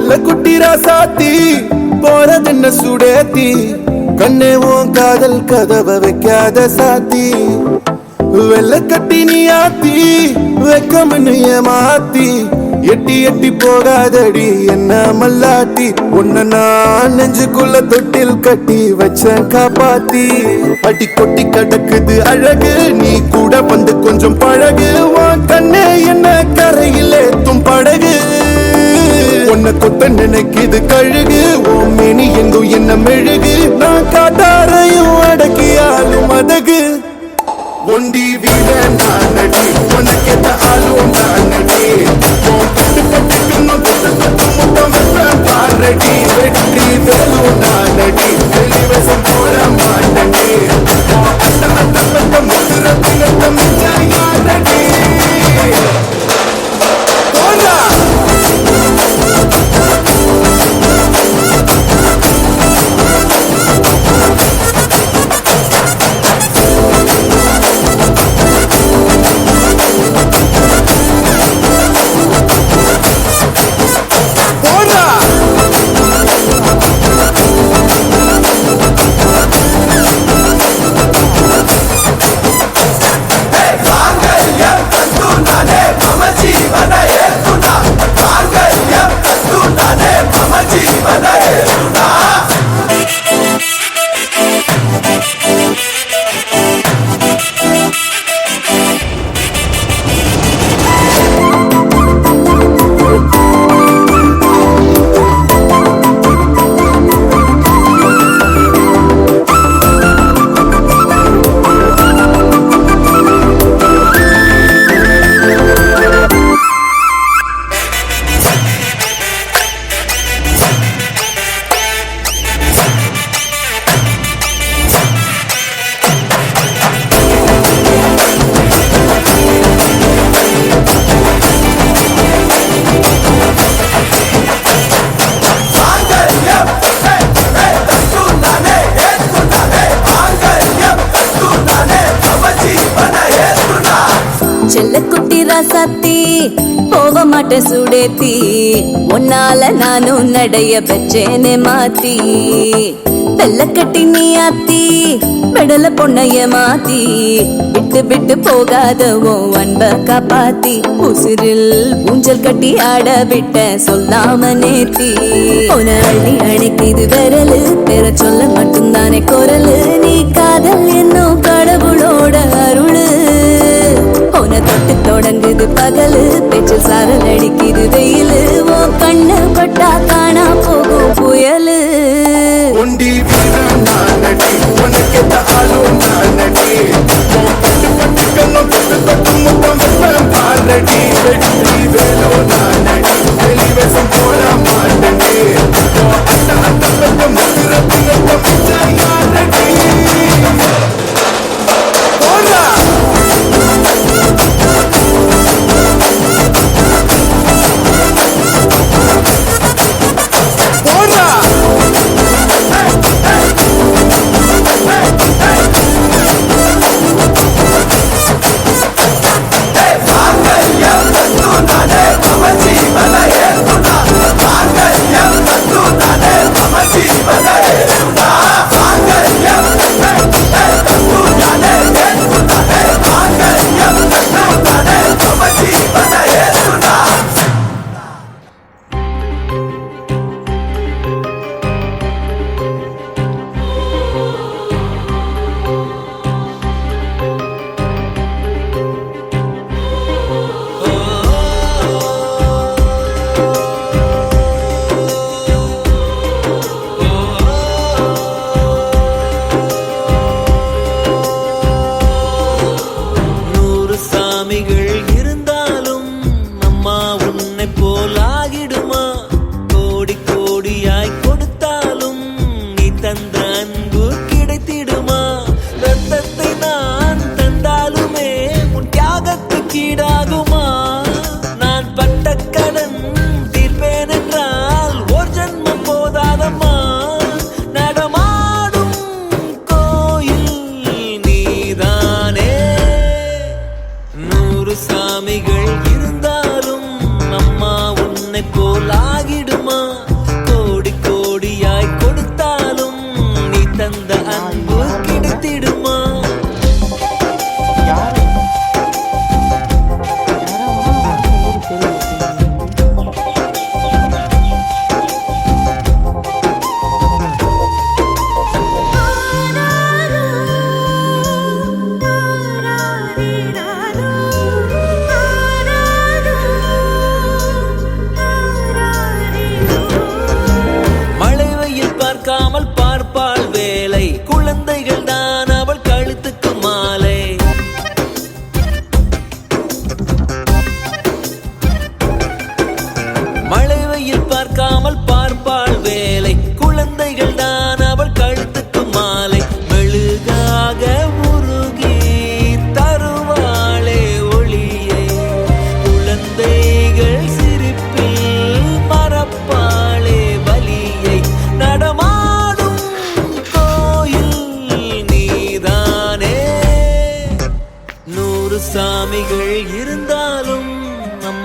வெள்ள குட்டிரா சாத்தி போறதென்ன சுடேத்தி கண்ணே உன் காதல் கதவை வைக்காத சாத்தி வெள்ள கட்டி நீ ஆத்தி வெக்கம்னு ஏமாத்தி எட்டி எட்டி போகாதடி என்ன மல்லாட்டி உன்ன நான் நெஞ்சுக்குள்ள தொட்டில் கட்டி வச்ச காப்பாத்தி அடி கொட்டி கிடக்குது அழகு நீ கூட வந்து கொஞ்சம் பழகு உன் கண்ணே என்ன கரையில் ஏத்தும் படகு உன்னை கொத்த நினைக்குது கழுகு உன் மேனி எங்கும் என்ன மெழுகு நான் காட்டாரையும் அடக்கியாலும் மதகு ஒண்டி வீட நானடி உனக்கேத்த ஆளும் நானடி பட்டு பட்டுக்கணும் பாரடி வெற்றி வேலும் நானடி வெளிவசம் போட மாட்டடி முதுரத்தினத்தை மிச்சம் யாரடி போடா சத்தி போக மாட்ட சுடேத்தி உன்னால நானும் நடைய பெச்சேனே மாத்தி வெள்ள கட்டி நீ ஆத்தி பெடல பொண்ணைய மாத்தி விட்டு விட்டு போகாதவோ அன்ப காப்பாத்தி உசிரில் ஊஞ்சல் கட்டி ஆட விட்ட சொல்லாம நேர்த்தி உன அள்ளி அணைக்குது விரலு பெற சொல்ல மட்டும்தானே குரலு நீ காதல் என்னும் கடவுளோட அருளு உன தொட்டு தொடங்குது பகலு பேச்சு சாரல் அடிக்குது வெயிலு ஓ கண்ணு பட்டா காணா போகும் புயலு ஒண்டி வீரம் நானடி உனக்கேத்த ஆளும் நானடி பட்டு பட்டுக்கணும் தொட்டு தொட்டு முத்தம் வெப்பம் பாரடி வெற்றி வேலோ நானடி வெளிவசம் போட மாட்டடி முதுரத்தினத்தை மிச்சம் யாரடி போடா சாமிகள் இருந்தாலும் அம்மா உன்னை போல் ஆகிடுமா?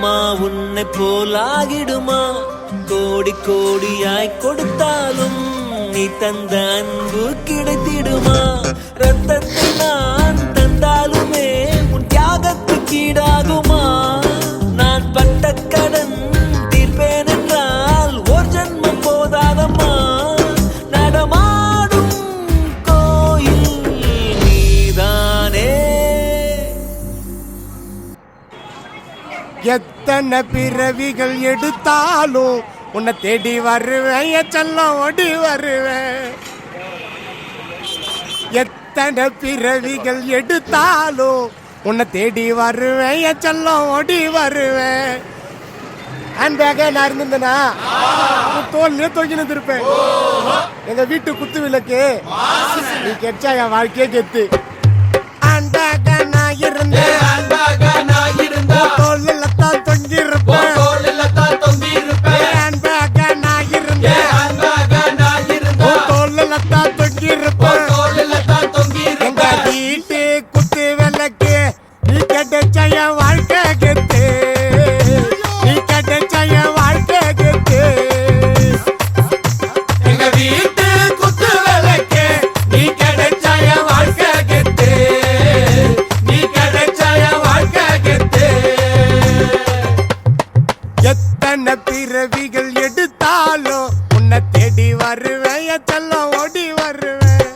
அம்மா உன்னை போலாகிடுமா? கோடி கோடியாய் கொடுத்தாலும் நீ தந்த அன்பு கிடைத்திடுமா? ரத்தத்தை நான் தந்தாலுமே உன் தியாகத்துக்கு ஈடாகுமா? நான் பட்ட கடன் தீர்ப்பேன் என்றால் ஒரு ஜன்மம் போதாதம்மா. நடமாடும் கோயில் நீதானே. எத்தனை பிறவிகள் எடுத்தாலும் உன்னை தேடி வருவேன் என் செல்லம் ஓடி வருவேன். எத்தனை பிறவிகள் எடுத்தாலும் உன்னை தேடி வருவேன் என் செல்லம் ஓடி வருவேன். ஹேண்ட் பேக்கே நான் இருந்திருந்தேனா தோல்லையே தொங்கினு இருப்பேன். எங்க வீட்டு குத்து விளக்கு நீ கெச்சா என் வாழ்க்கையே கெத்து. ஹேண்ட் பேக்கே நான் இருந்தேன் தோல்ல தான் தொங்கி இருப்பேன். ஹேண்ட் பேக்கே நான் இருந்தேன் தோல்ல தான் தொங்கி இருப்பேன். எங்க வீட்டு குத்து விளக்கு நீ கிடைச்ச என் வாழ்க்கை கெத்து. நீ கிடைச்ச என் வாழ்க்கை கெத்து. எங்க வீட்டு குத்து விளக்கு நீ கிடைச்ச என் வாழ்க்கை கெத்து. நீ கிடைச்ச என் வாழ்க்கை கெத்து. எத்தனை பிறவிகள் எடுத்தாலும் உன்னை தேடி வருவேன் என் செல்லம் ஓடி வருவேன்.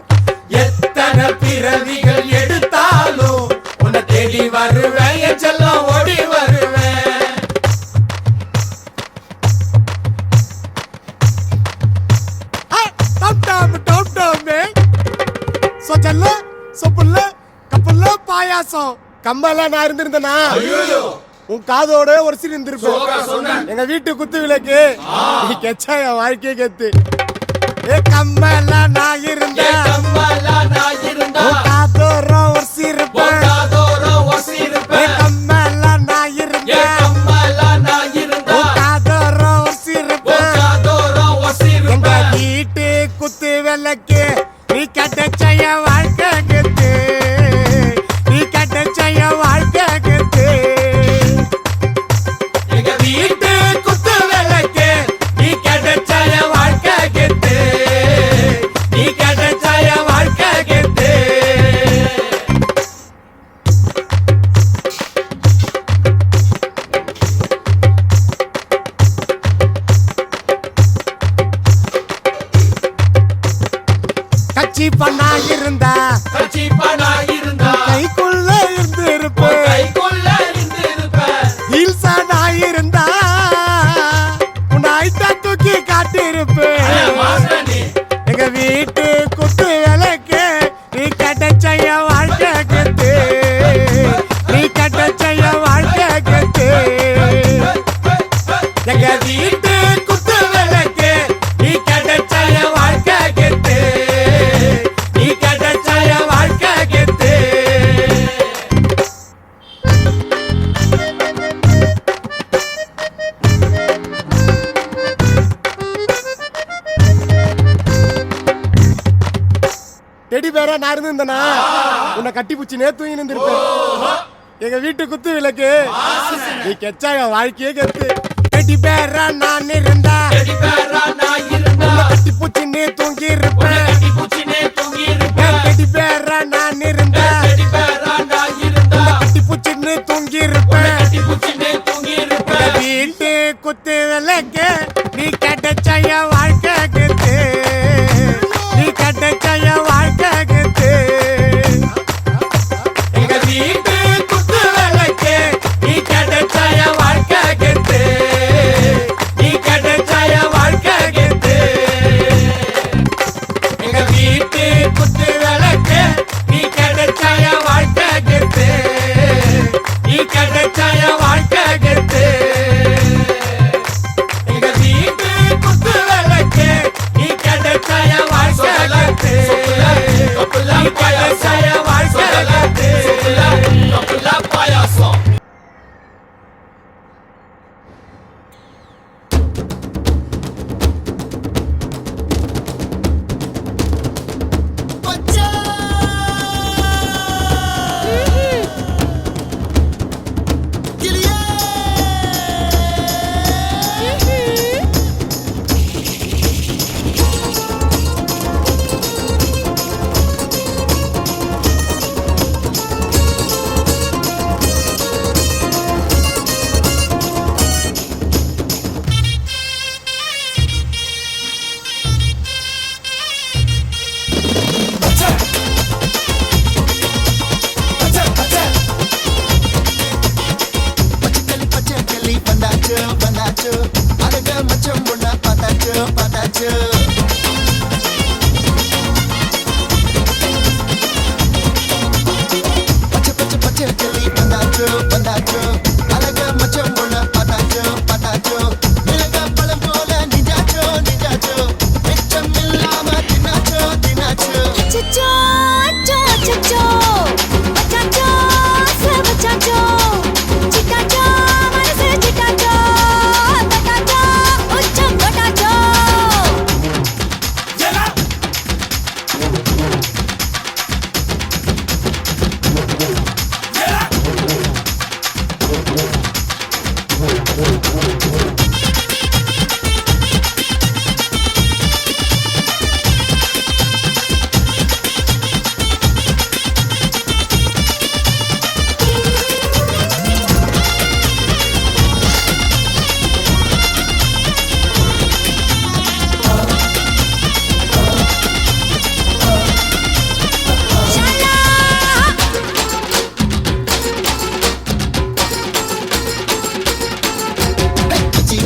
எத்தனை பிறவிகள் எடுத்தாலும் உன்னை தேடி வருவேன் என் செல்லம் ஓடி வருவேன். பாயாசம் கம்பெல்லாம் நான் இருந்திருந்தேனா உன் காதோட ஒரு சீர் இருந்திருப்பேன். எங்க வீட்டு குத்து விளக்கு நீ கெச்சா என் வாழ்க்கையே கெத்து. ஏ கம்பெல்லாம் நான் இருந்தேன் உன் காதோட ஒரு சீர் இருப்பேன். ஏ கம்பெல்லாம் நான் இருந்தேன் உன் காதோட ஒரு சீர் இருப்பேன். எங்க வீட்டு குத்து விளக்கு நீ கிடைச்ச என் வாழ்க்கை கெத்து. நீ கிடைச்ச என் வாழ்க்கை கெத்து. எங்க வீட்டு குத்து விளக்கு நீ கிடைச்ச என் வாழ்க்கை கெத்து. நீ கிடைச்ச என் வாழ்க்கை கெத்து. கட்சி பண்ணா இருந்தா கைக்குள்ள இருந்து இருப்பேன். ஹீல்ஸா நான் இருந்தா உன்னை ஐட்டா தூக்கி காட்டி இருப்பேன். எங்க வீட்டு குத்து விளக்கு நீ கிடைச்ச என் வாழ்க்கை கெத்து. நீ கிடைச்ச என் வாழ்க்கை கெத்து. எங்க வீட்டு குத்து விளக்கு நீ கிடைச்ச என் வாழ்க்கை கெத்து. நீ கிடைச்ச என் வாழ்க்கை கெத்து. டெடி பேரா நான் இருந்திருந்தேனா உன்னை கட்டி பூச்சி தூங்கி இருந்திருப்பேன். எங்க வீட்டு குத்து விளக்கு நீ கெச்சா என் வாழ்க்கையே கெத்து. டெடி பேரா நான் இருந்தா உன்னை கட்டி பூச்சி தூங்கி இருப்பேன். டெடி பேரா நான் இருந்தா உன்னை கட்டி பூச்சி தூங்கி இருப்பேன். எங்க வீட்டு குத்து விளக்கு நீ கிடைச்ச என் வாழ்க்கை கெத்து. நீ கிடைச்ச என் வாழ்க்கை கெத்து. எங்க வீட்டு குத்து விளக்கு நீ கிடைச்ச என் வாழ்க்கை கெத்து. நீ கிடைச்ச என் வாழ்க்கை கெத்து. எங்க வீட்டு குத்து விளக்கு நீ கிடைச்ச என் வாழ்க்கை கெத்து. நீ கிடைச்ச என் வாழ்க்கை கெத்து. எங்க வீட்டு குத்து விளக்கு வந்தாச்சு வந்தாச்சு அழக மச்சம் பொண்ண பார்த்தாச்சு பார்த்தாச்சு பச்சை பச்சை பச்சை கிளி வந்தாச்சு வந்தாச்சு அழக மச்சம் பொண்ண பார்த்தாச்சு பார்த்தாச்சு மிளகா பழம் போல நிஜாச்சு நிஜாச்சு மிச்சம் இல்லாம தின்னாச்சு தின்னாச்சு அச்சச்சோ, அச்சோ, அச்சச்சோ, அச்சச்சோ, அச்சச்சோ, சிக்காச்சோ, மனசு சிக்காச்சோ, தட்டாச்சோ, உச்சம் தொட்டாச்சோ. குச்சி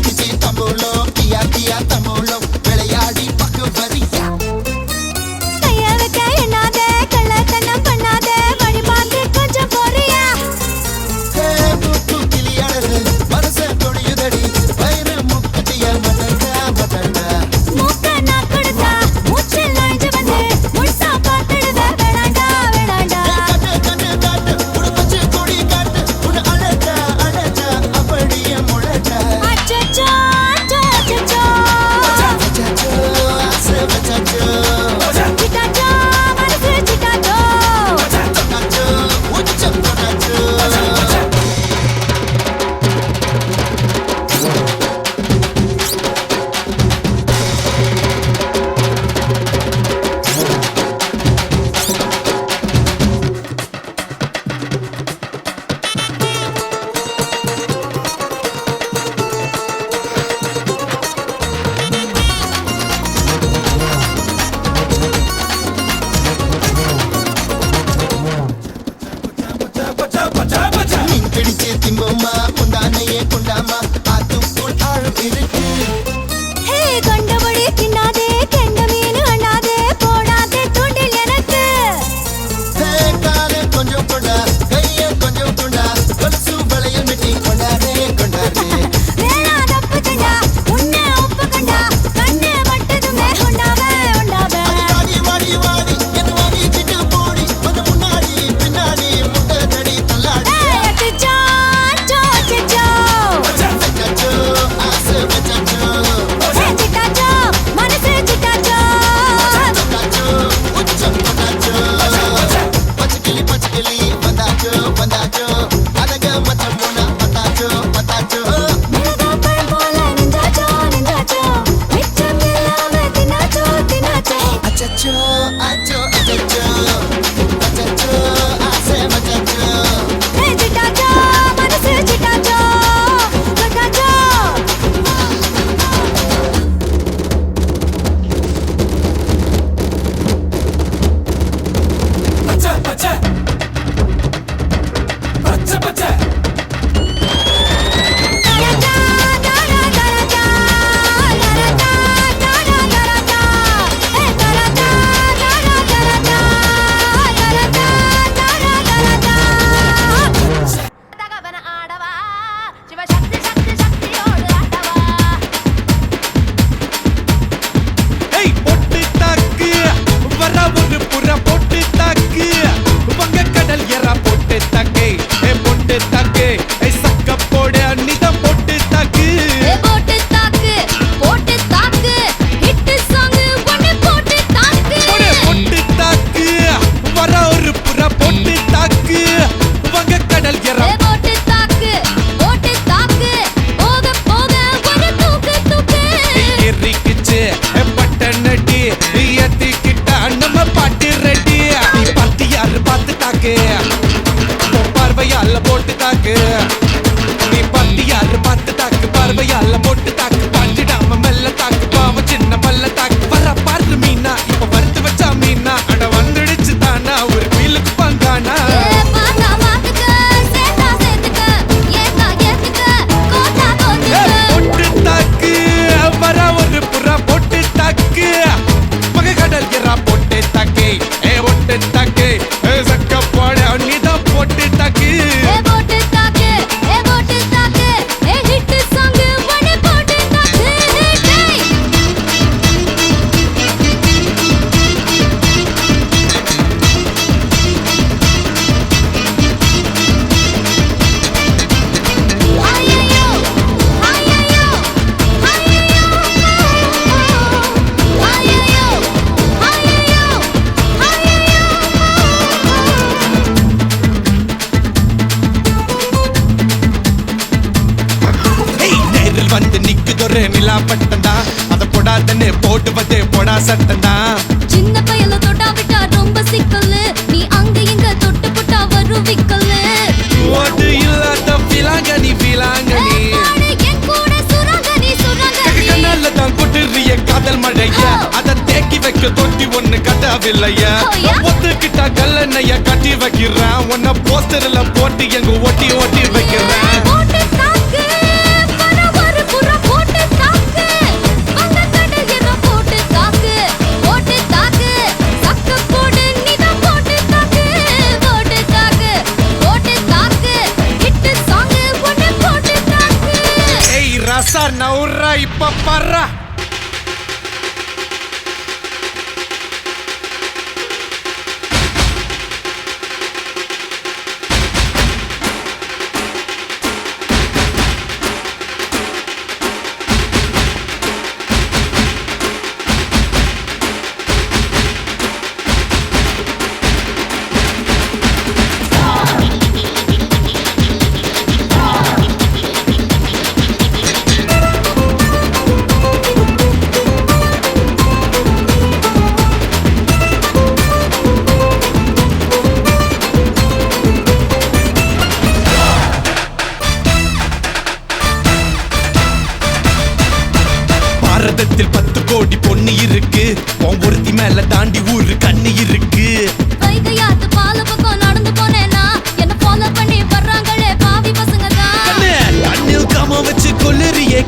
வந்து நிக்குதொரு நிலா பட்டந்தா அத போடாதன்னு போடுவதே போடா சட்டந்தா சின்ன பயல தொட்டா விட்டா ரொம்ப சிக்கல்லு நீ அங்க இங்க தொட்டு புட்டா வரும் விக்கல்லு ஓட்டு இல்லாத பிலாங்கனி பிலாங்கனி என் கூட சுரங்கனி சுரங்கனி கண்ணால தான் கொட்டுறிய காதல் மழைய அத தேக்கி வைக்க தொட்டி ஒண்ணு கட்டவில்லைய ஒத்துக்கிட்டா கல்லணைய கட்டி வைக்கிறேன் உன்ன போஸ்டர்ல போட்டு எங்க ஒட்டி ஒட்டி வைக்கிறேன் போட்டு தாக்கு வர ஒரு புற போட்டு தாக்கு அங்க கடல் ஏதோ போட்டு தாக்கு சக்க போடு நீதான் போட்டு தாக்கு ஹிட் சாங் ஒன்னு போட்டு தாக்கு ஏய் ரசா நவுரா இப்ப பர்றா பாரதத்தில் 10 கோடி பொண்ணு இருக்கு உன் ஒருத்தி மேல தாண்டி ஊரு கண்ணு இருக்கு வைகையாத்து பால பக்கம் நடந்து போனேனா என்ன ஃபாலோ பண்ணி வர்றாங்களே பாவி பசங்க தான் கண்ணில் காம வச்சு கொல்லுறியே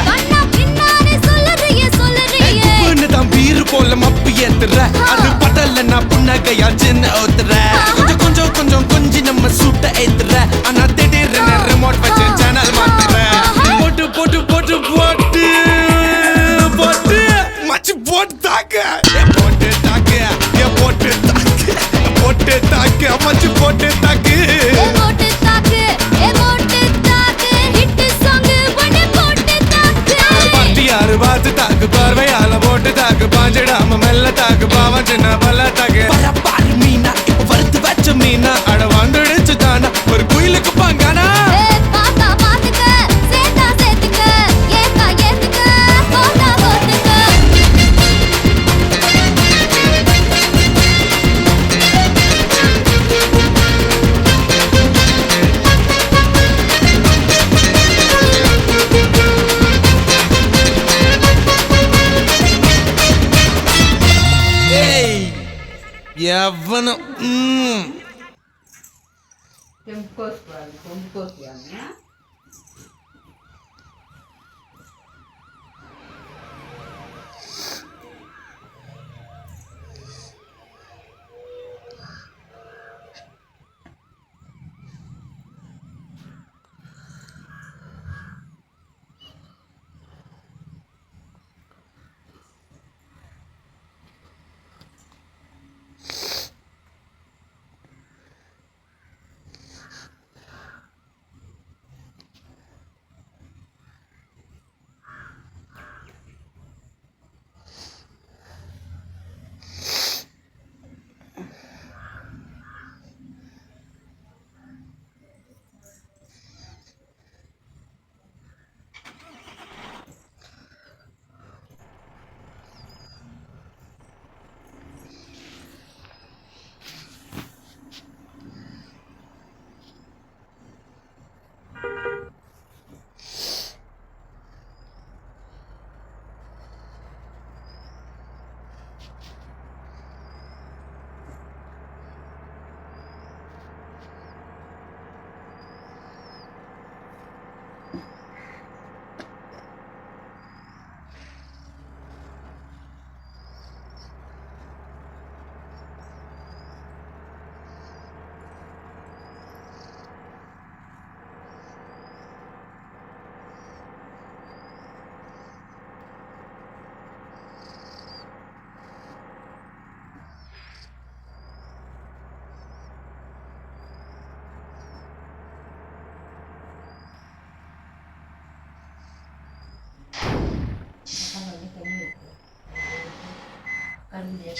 கண்ணா பின்னாலே சொல்லுறியே பொண்ணு தான் பீரு போல மப்பு ஏத்துற அது படல நான் புன்னகையா சின்ன ஓத்துற கொஞ்சம் கொஞ்சி நம்ம சூட்ட ஏத்துற ஆனா திடீர்னு ரிமோட் வச்சு சேனல் மாத்துற போட்டு போட்டு போட்டு போட்டு போட்டு மச்சி போட்டு தாக்க போட்டு தாக்க போட்டு தாக்க போட்டு தாக்க மச்சி போட்டு தாக்கு போட்டு தாக்கு ஹிட் சாங் ஒன்னு போட்டு தாக்கு பட்டியாரு பார்த்து தாக்கு பார்வையால போட்டு தாக்கு பாஞ்சிடாம மெல்ல தாக்கு பாவம் சின்ன பல்ல தாக்கு பாரு மீனா இப்ப வறுத்து வச்ச மீனா அட வந்துடுச்சு தானா ஒரு குயிலுக்கு பாங்கானா பாத்தா பாத்துக்க சேத்தா சேத்துக்க ஏத்தா ஏத்துக்க போட்டா போட்டுக்க ஏய் எவனும் Temposkolan, ja? Kan dia